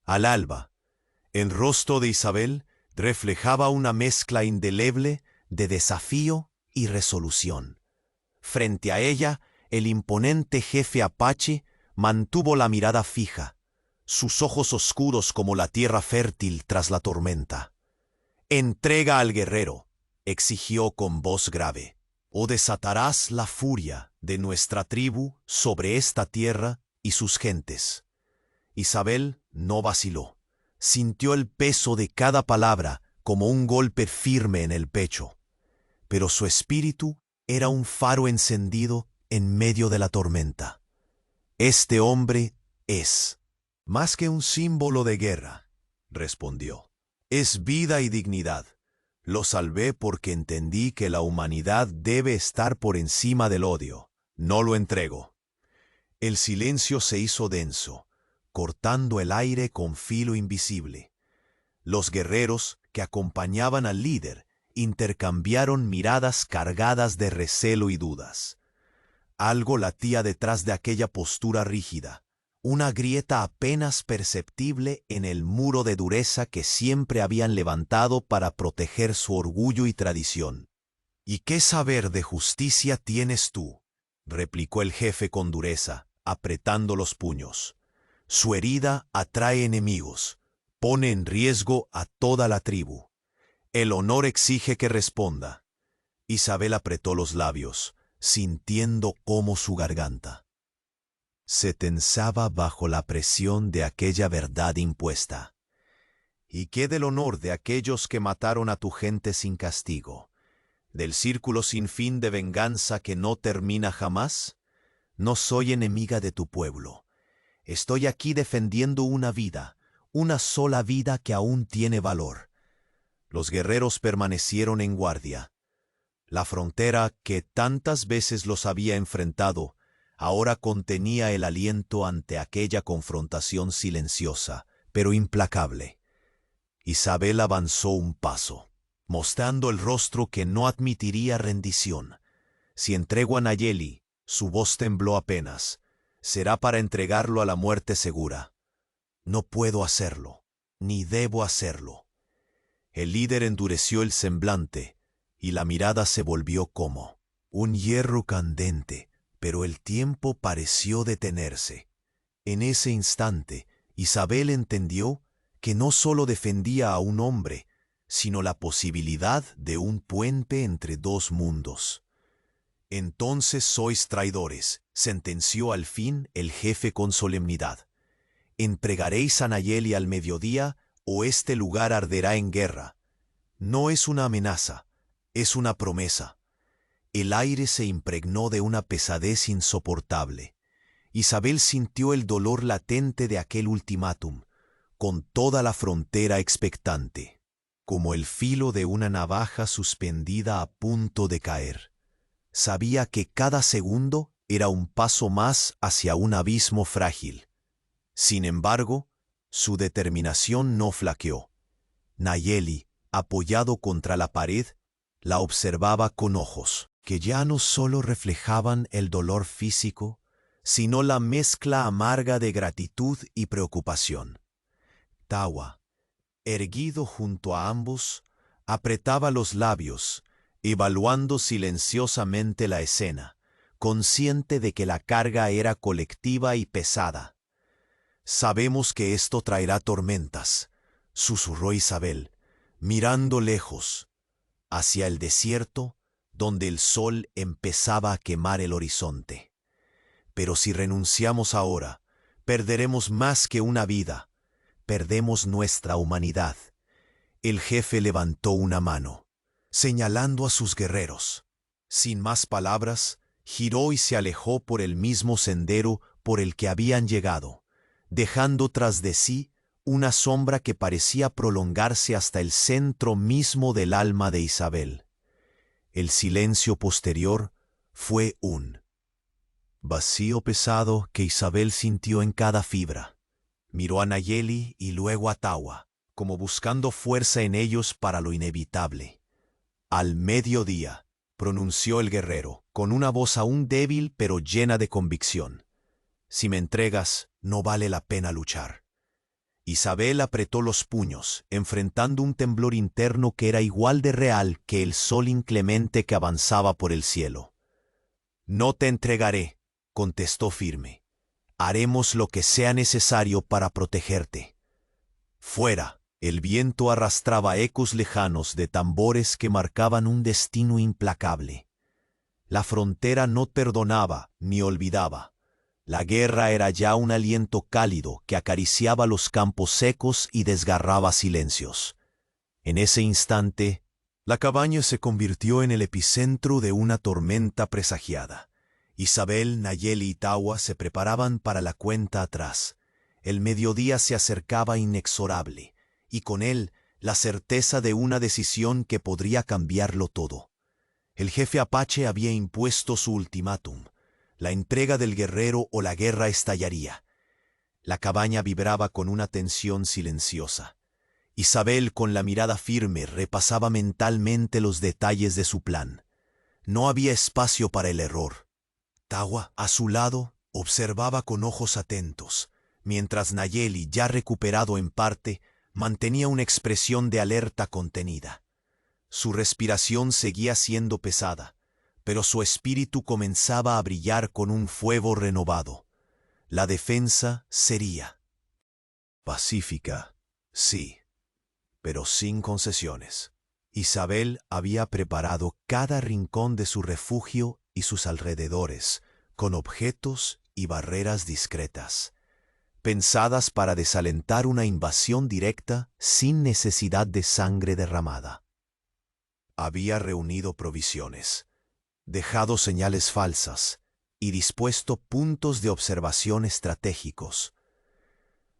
Al alba, el rostro de Isabel reflejaba una mezcla indeleble de desafío y resolución. Frente a ella, el imponente jefe Apache mantuvo la mirada fija, sus ojos oscuros como la tierra fértil tras la tormenta. «Entrega al guerrero», exigió con voz grave, «o desatarás la furia de nuestra tribu sobre esta tierra y sus gentes». Isabel no vaciló. Sintió el peso de cada palabra como un golpe firme en el pecho. Pero su espíritu era un faro encendido en medio de la tormenta. «Este hombre es más que un símbolo de guerra», respondió. «Es vida y dignidad. Lo salvé porque entendí que la humanidad debe estar por encima del odio. No lo entrego». El silencio se hizo denso, cortando el aire con filo invisible. Los guerreros que acompañaban al líder intercambiaron miradas cargadas de recelo y dudas. Algo latía detrás de aquella postura rígida, una grieta apenas perceptible en el muro de dureza que siempre habían levantado para proteger su orgullo y tradición. «¿Y qué saber de justicia tienes tú?», replicó el jefe con dureza, apretando los puños. Su herida atrae enemigos, pone en riesgo a toda la tribu. El honor exige que responda. Isabel apretó los labios, sintiendo cómo su garganta se tensaba bajo la presión de aquella verdad impuesta. ¿Y qué del honor de aquellos que mataron a tu gente sin castigo? ¿Del círculo sin fin de venganza que no termina jamás? No soy enemiga de tu pueblo. Estoy aquí defendiendo una vida, una sola vida que aún tiene valor. Los guerreros permanecieron en guardia. La frontera que tantas veces los había enfrentado, ahora contenía el aliento ante aquella confrontación silenciosa, pero implacable. Isabel avanzó un paso, mostrando el rostro que no admitiría rendición. Si entrego a Nayeli, su voz tembló apenas, será para entregarlo a la muerte segura. No puedo hacerlo, ni debo hacerlo. El líder endureció el semblante, y la mirada se volvió como un hierro candente, pero el tiempo pareció detenerse. En ese instante, Isabel entendió que no solo defendía a un hombre, sino la posibilidad de un puente entre dos mundos. Entonces sois traidores, sentenció al fin el jefe con solemnidad. Entregaréis a Nayeli al mediodía, o este lugar arderá en guerra. No es una amenaza, es una promesa. El aire se impregnó de una pesadez insoportable. Isabel sintió el dolor latente de aquel ultimátum, con toda la frontera expectante, como el filo de una navaja suspendida a punto de caer. Sabía que cada segundo era un paso más hacia un abismo frágil. Sin embargo, su determinación no flaqueó. Nayeli, apoyado contra la pared, la observaba con ojos que ya no solo reflejaban el dolor físico, sino la mezcla amarga de gratitud y preocupación. Tawa, erguido junto a ambos, apretaba los labios, evaluando silenciosamente la escena, consciente de que la carga era colectiva y pesada. «Sabemos que esto traerá tormentas», susurró Isabel, mirando lejos, hacia el desierto, donde el sol empezaba a quemar el horizonte. «Pero si renunciamos ahora, perderemos más que una vida, perdemos nuestra humanidad». El jefe levantó una mano, señalando a sus guerreros. Sin más palabras, giró y se alejó por el mismo sendero por el que habían llegado, dejando tras de sí una sombra que parecía prolongarse hasta el centro mismo del alma de Isabel. El silencio posterior fue un vacío pesado que Isabel sintió en cada fibra. Miró a Nayeli y luego a Tawa, como buscando fuerza en ellos para lo inevitable. «Al mediodía», pronunció el guerrero, con una voz aún débil pero llena de convicción. «Si me entregas, no vale la pena luchar». Isabel apretó los puños, enfrentando un temblor interno que era igual de real que el sol inclemente que avanzaba por el cielo. «No te entregaré», contestó firme. «Haremos lo que sea necesario para protegerte». Fuera, el viento arrastraba ecos lejanos de tambores que marcaban un destino implacable. La frontera no perdonaba ni olvidaba. La guerra era ya un aliento cálido que acariciaba los campos secos y desgarraba silencios. En ese instante, la cabaña se convirtió en el epicentro de una tormenta presagiada. Isabel, Nayeli y Tawa se preparaban para la cuenta atrás. El mediodía se acercaba inexorable, y con él la certeza de una decisión que podría cambiarlo todo. El jefe apache había impuesto su ultimátum: la entrega del guerrero o la guerra estallaría. La cabaña vibraba con una tensión silenciosa. Isabel, con la mirada firme, repasaba mentalmente los detalles de su plan. No había espacio para el error. Tawa, a su lado, observaba con ojos atentos, mientras Nayeli, ya recuperado en parte, mantenía una expresión de alerta contenida. Su respiración seguía siendo pesada, pero su espíritu comenzaba a brillar con un fuego renovado. La defensa sería pacífica, sí, pero sin concesiones. Isabel había preparado cada rincón de su refugio y sus alrededores con objetos y barreras discretas, pensadas para desalentar una invasión directa sin necesidad de sangre derramada. Había reunido provisiones, dejado señales falsas y dispuesto puntos de observación estratégicos.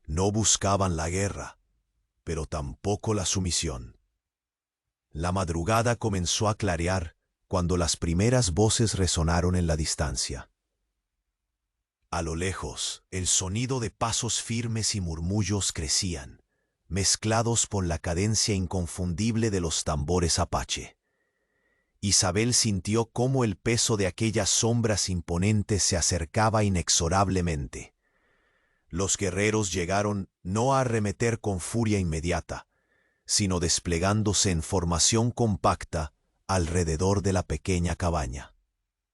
No buscaban la guerra, pero tampoco la sumisión. La madrugada comenzó a clarear cuando las primeras voces resonaron en la distancia. A lo lejos, el sonido de pasos firmes y murmullos crecían, mezclados por la cadencia inconfundible de los tambores apache. Isabel sintió cómo el peso de aquellas sombras imponentes se acercaba inexorablemente. Los guerreros llegaron no a arremeter con furia inmediata, sino desplegándose en formación compacta alrededor de la pequeña cabaña.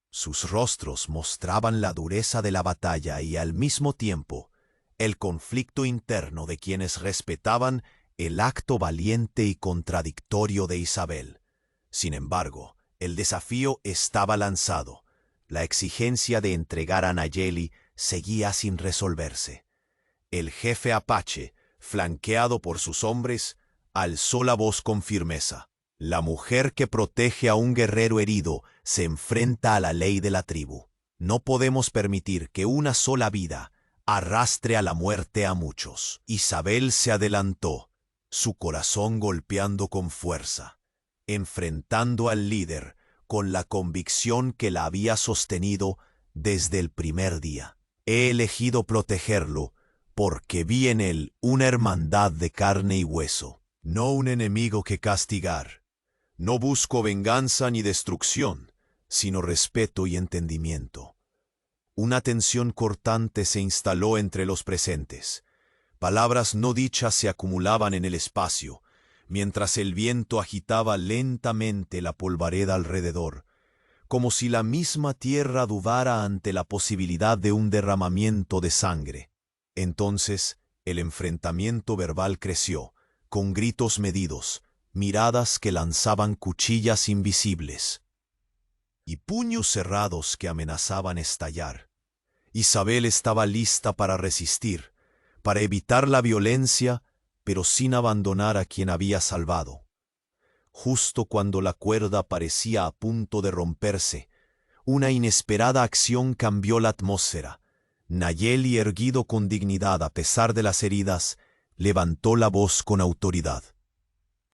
Sus rostros mostraban la dureza de la batalla y al mismo tiempo el conflicto interno de quienes respetaban el acto valiente y contradictorio de Isabel. Sin embargo, el desafío estaba lanzado. La exigencia de entregar a Nayeli seguía sin resolverse. El jefe apache, flanqueado por sus hombres, alzó la voz con firmeza. La mujer que protege a un guerrero herido se enfrenta a la ley de la tribu. No podemos permitir que una sola vida arrastre a la muerte a muchos. Isabel se adelantó, su corazón golpeando con fuerza, enfrentando al líder con la convicción que la había sostenido desde el primer día. He elegido protegerlo porque vi en él una hermandad de carne y hueso, no un enemigo que castigar. No busco venganza ni destrucción, sino respeto y entendimiento. Una tensión cortante se instaló entre los presentes. Palabras no dichas se acumulaban en el espacio, mientras el viento agitaba lentamente la polvareda alrededor, como si la misma tierra dudara ante la posibilidad de un derramamiento de sangre. Entonces, el enfrentamiento verbal creció, con gritos medidos, miradas que lanzaban cuchillas invisibles y puños cerrados que amenazaban estallar. Isabel estaba lista para resistir, para evitar la violencia, pero sin abandonar a quien había salvado. Justo cuando la cuerda parecía a punto de romperse, una inesperada acción cambió la atmósfera. Nayeli, erguido con dignidad a pesar de las heridas, levantó la voz con autoridad.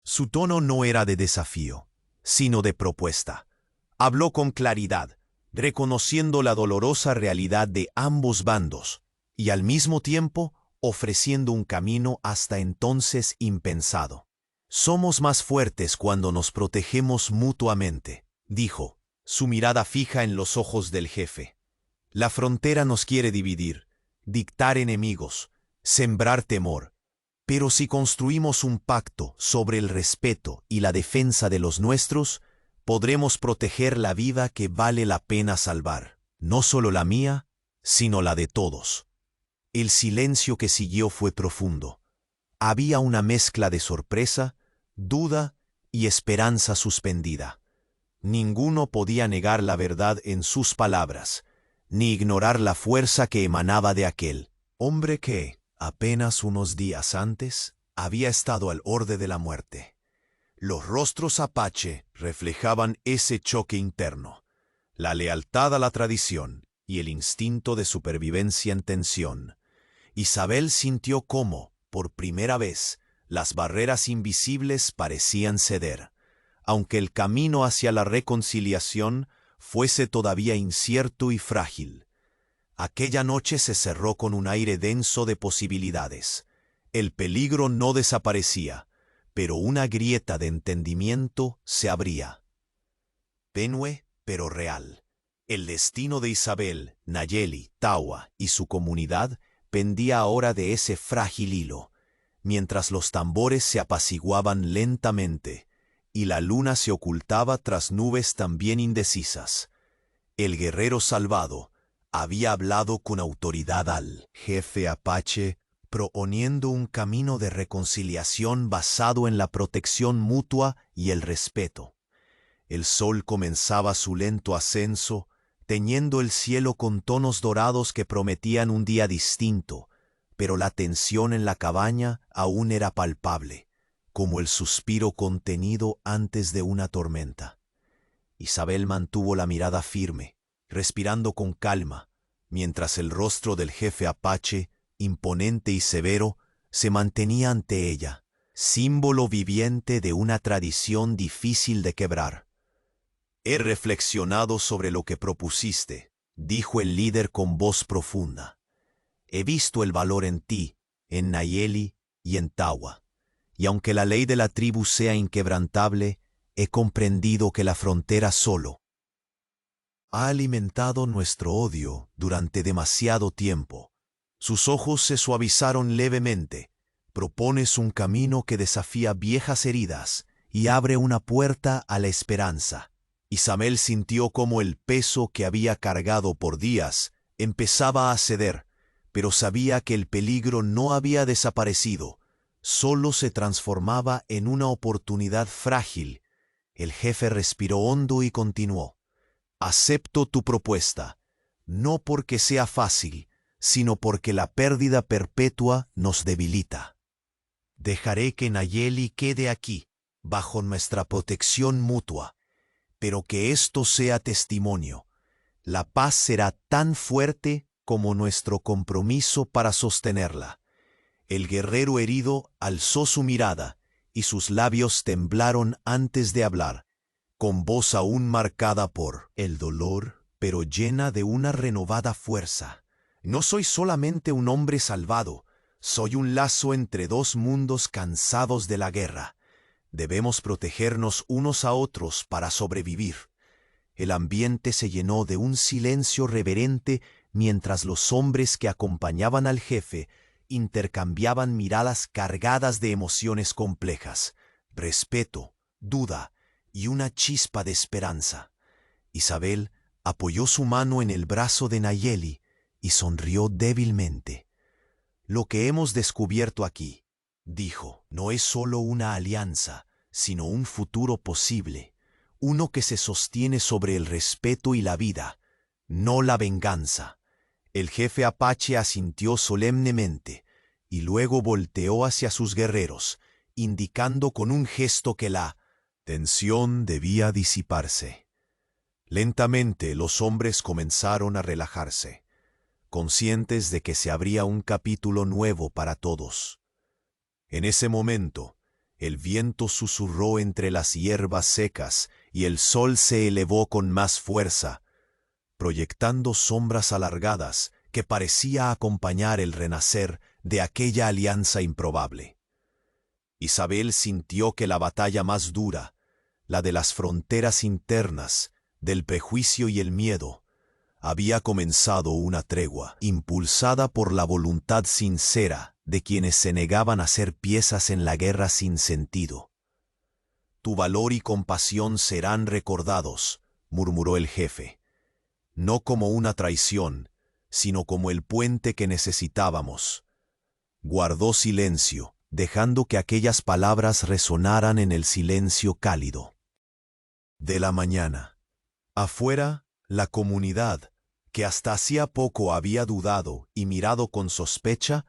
Su tono no era de desafío, sino de propuesta. Habló con claridad, reconociendo la dolorosa realidad de ambos bandos, y al mismo tiempo ofreciendo un camino hasta entonces impensado. Somos más fuertes cuando nos protegemos mutuamente, dijo, su mirada fija en los ojos del jefe. La frontera nos quiere dividir, dictar enemigos, sembrar temor. Pero si construimos un pacto sobre el respeto y la defensa de los nuestros, podremos proteger la vida que vale la pena salvar, no solo la mía, sino la de todos. El silencio que siguió fue profundo. Había una mezcla de sorpresa, duda y esperanza suspendida. Ninguno podía negar la verdad en sus palabras, ni ignorar la fuerza que emanaba de aquel hombre que, apenas unos días antes, había estado al borde de la muerte. Los rostros apache reflejaban ese choque interno, la lealtad a la tradición y el instinto de supervivencia en tensión. Isabel sintió cómo, por primera vez, las barreras invisibles parecían ceder, aunque el camino hacia la reconciliación fuese todavía incierto y frágil. Aquella noche se cerró con un aire denso de posibilidades. El peligro no desaparecía, pero una grieta de entendimiento se abría. Tenue, pero real. El destino de Isabel, Nayeli, Tawa y su comunidad pendía ahora de ese frágil hilo, mientras los tambores se apaciguaban lentamente y la luna se ocultaba tras nubes también indecisas. El guerrero salvado, Había hablado con autoridad al jefe apache, proponiendo un camino de reconciliación basado en la protección mutua y el respeto. El sol comenzaba su lento ascenso, teñiendo el cielo con tonos dorados que prometían un día distinto, pero la tensión en la cabaña aún era palpable, como el suspiro contenido antes de una tormenta. Isabel mantuvo la mirada firme, respirando con calma, mientras el rostro del jefe apache, imponente y severo, se mantenía ante ella, símbolo viviente de una tradición difícil de quebrar. «He reflexionado sobre lo que propusiste», dijo el líder con voz profunda. «He visto el valor en ti, en Nayeli y en Tawa, y aunque la ley de la tribu sea inquebrantable, he comprendido que la frontera solo ha alimentado nuestro odio durante demasiado tiempo. Sus ojos se suavizaron levemente. Propones un camino que desafía viejas heridas y abre una puerta a la esperanza». Isabel sintió como el peso que había cargado por días empezaba a ceder, pero sabía que el peligro no había desaparecido, solo se transformaba en una oportunidad frágil. El jefe respiró hondo y continuó. «Acepto tu propuesta, no porque sea fácil, sino porque la pérdida perpetua nos debilita. Dejaré que Nayeli quede aquí, bajo nuestra protección mutua, pero que esto sea testimonio. La paz será tan fuerte como nuestro compromiso para sostenerla». El guerrero herido alzó su mirada y sus labios temblaron antes de hablar, con voz aún marcada por el dolor, pero llena de una renovada fuerza. «No soy solamente un hombre salvado, soy un lazo entre dos mundos cansados de la guerra. Debemos protegernos unos a otros para sobrevivir». El ambiente se llenó de un silencio reverente mientras los hombres que acompañaban al jefe intercambiaban miradas cargadas de emociones complejas, respeto, duda y una chispa de esperanza. Isabel apoyó su mano en el brazo de Nayeli y sonrió débilmente. «Lo que hemos descubierto aquí», dijo, «no es solo una alianza, sino un futuro posible, uno que se sostiene sobre el respeto y la vida, no la venganza». El jefe apache asintió solemnemente y luego volteó hacia sus guerreros, indicando con un gesto que la tensión debía disiparse. Lentamente los hombres comenzaron a relajarse, conscientes de que se abría un capítulo nuevo para todos. En ese momento, el viento susurró entre las hierbas secas y el sol se elevó con más fuerza, proyectando sombras alargadas que parecía acompañar el renacer de aquella alianza improbable. Isabel sintió que la batalla más dura, la de las fronteras internas, del prejuicio y el miedo, había comenzado una tregua, impulsada por la voluntad sincera de quienes se negaban a ser piezas en la guerra sin sentido. «Tu valor y compasión serán recordados», murmuró el jefe, «no como una traición, sino como el puente que necesitábamos». Guardó silencio, dejando que aquellas palabras resonaran en el silencio cálido de la mañana. Afuera, la comunidad, que hasta hacía poco había dudado y mirado con sospecha,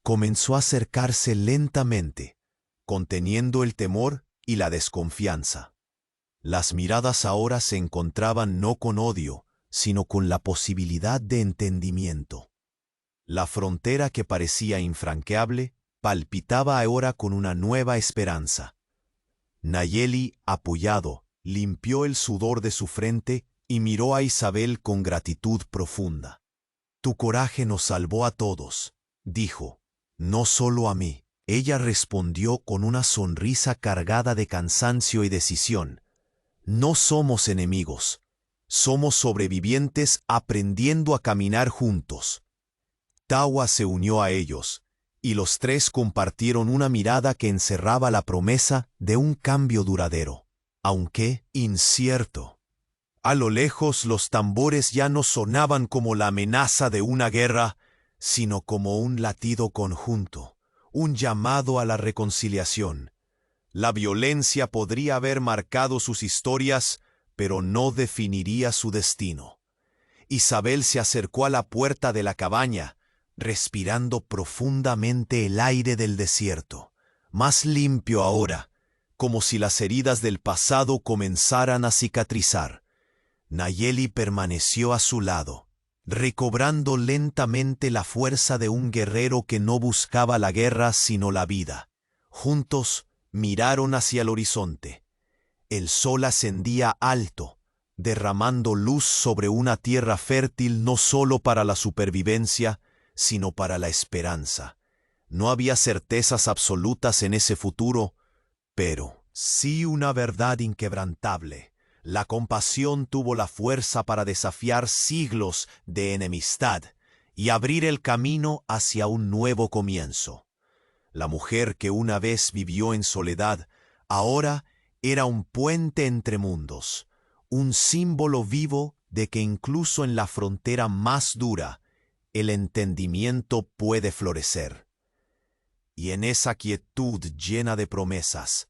comenzó a acercarse lentamente, conteniendo el temor y la desconfianza. Las miradas ahora se encontraban no con odio, sino con la posibilidad de entendimiento. La frontera que parecía infranqueable palpitaba ahora con una nueva esperanza. Nayeli, apoyado, limpió el sudor de su frente y miró a Isabel con gratitud profunda. «Tu coraje nos salvó a todos», dijo, «no solo a mí». Ella respondió con una sonrisa cargada de cansancio y decisión. «No somos enemigos, somos sobrevivientes aprendiendo a caminar juntos». Tawa se unió a ellos, y los tres compartieron una mirada que encerraba la promesa de un cambio duradero, aunque incierto. A lo lejos los tambores ya no sonaban como la amenaza de una guerra, sino como un latido conjunto, un llamado a la reconciliación. La violencia podría haber marcado sus historias, pero no definiría su destino. Isabel se acercó a la puerta de la cabaña, respirando profundamente el aire del desierto, más limpio ahora, como si las heridas del pasado comenzaran a cicatrizar. Nayeli permaneció a su lado, recobrando lentamente la fuerza de un guerrero que no buscaba la guerra sino la vida. Juntos miraron hacia el horizonte. El sol ascendía alto, derramando luz sobre una tierra fértil no solo para la supervivencia, sino para la esperanza. No había certezas absolutas en ese futuro, pero sí una verdad inquebrantable. La compasión tuvo la fuerza para desafiar siglos de enemistad y abrir el camino hacia un nuevo comienzo. La mujer que una vez vivió en soledad, ahora era un puente entre mundos, un símbolo vivo de que incluso en la frontera más dura, el entendimiento puede florecer. Y en esa quietud llena de promesas,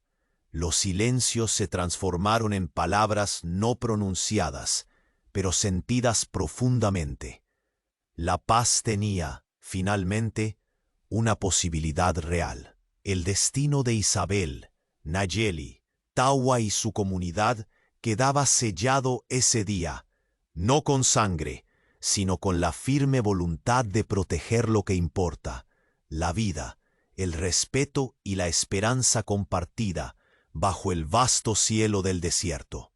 los silencios se transformaron en palabras no pronunciadas, pero sentidas profundamente. La paz tenía, finalmente, una posibilidad real. El destino de Isabel, Nayeli, Tawa y su comunidad quedaba sellado ese día, no con sangre, sino con la firme voluntad de proteger lo que importa, la vida, el respeto y la esperanza compartida bajo el vasto cielo del desierto.